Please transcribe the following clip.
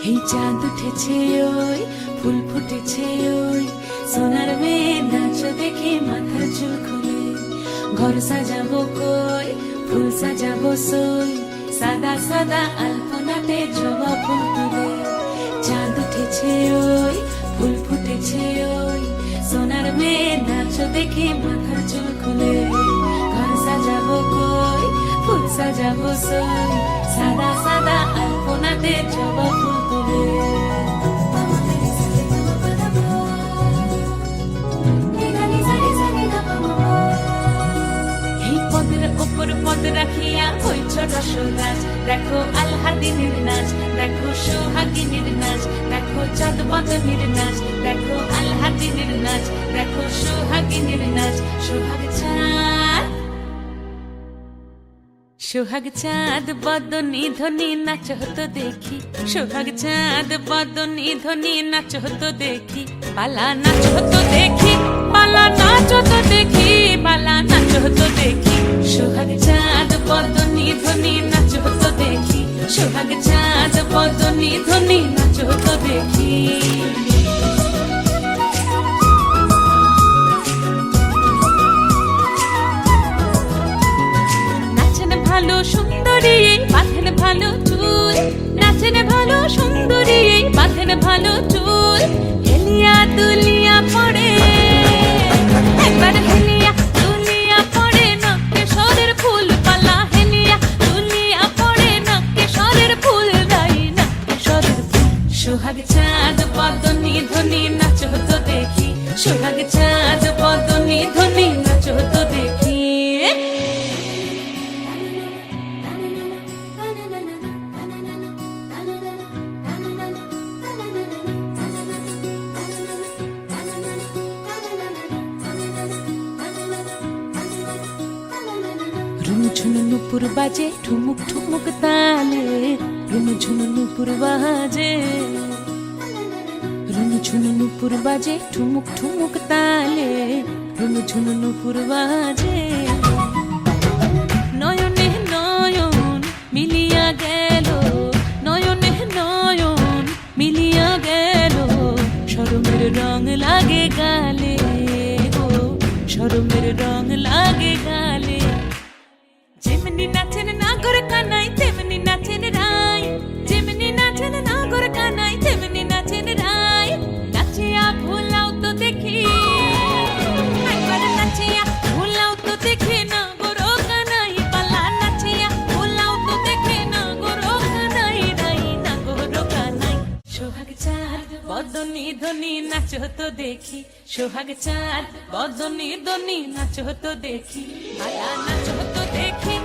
এই চাঁদ উঠেছে ওই ফুল ফুটেছে ওই সোনার মেয়ে নাচ দেখে মাথার চুল খুলে ঘর সাজাবো কই ফুল সাজাবো সই সাদা সাদা আলপনাতে জবা ফুল তুলে চাঁদ উঠেছে ওই ফুল ফুটেছে ওই সোনার মেয়ে নাচ দেখে মাথার চুল খুলে ঘর সাজাবো কই ফুল সাজাবো সই সাদা সাদা আলপনাতে জবা ফুল তুলে পদ রাখিয়া ওই ছোট সোনাজ দেখো আলহাদিনের নাচ দেখো সোহাগিনীর নাচ দেখো চাঁদ বদনের নাচ দেখো আলহাদিনের নাচ দেখো সোহাগিনীর নাচ সোহাগ চাঁদ বদনী ধ্বনি নাচ হতো দেখি সোহাগ চাঁদ বদনী ধ্বনি নাচ হতো দেখি পালা নাচ হতো দেখি পালা নাচ হতো দেখি পালা নাচ হতো দেখি সোহাগ চাঁদ বদনী ধ্বনি নাচ হতো দেখি সোহাগ চাঁদ বদনী ধ্বনি নাচ হতো দেখি ভালো সুন্দরী বাঁধেন ভালো চুল নাচেন ভালো সুন্দরী বাঁধেন ভালো চুল হেলিয়া দুলিয়া পড়ে একবার হেলিয়া দুলিয়া পড়ে নকেশ্বরের ফুল পালা হেলিয়া দুলিয়া পড়ে নকেশ্বরের ফুল গাই নকেশ্বরের ফুল সোহাগ চাঁদ বদনী ধ্বনি নাচ হতো দেখি সোহাগ চাঁদ বদনী ধ্বনি নাচ হতো দেখি ঝুনু নুপুর বাজে ঠুমুক ঠুমুক তালে রুনু ঝুনু নুপুর বাজে রুনু ঝুনু নুপুর বাজে ঠুমুক ঠুমুক তালে রুনু ঝুনু নুপুর বাজে নয়নে নয়ন মিলিয়া গেল নয়নে নয়ন মিলিয়া গেল শরমের রং লাগে গালে গো শরমের রং লাগে গালে যেমনি নাচেন নাগর কানাই তেমনি নাচেন রাই যেমনি নাচেন নাগর কানাই তেমনি নাচেন রাই নাচিয়া ভুলাও তো দেখি একবার নাচিয়া ভুলাও তো দেখি নাগর কানাই পালা নাচিয়া ভুলাও তো দেখি নাগর কানাই রাই নাগর কানাই সোহাগ চাঁদ বদনী ধ্বনি নাচ হতো দেখি সোহাগ চাঁদ বদনী ধ্বনি নাচ হতো দেখি পালা নাচ হতো দেখি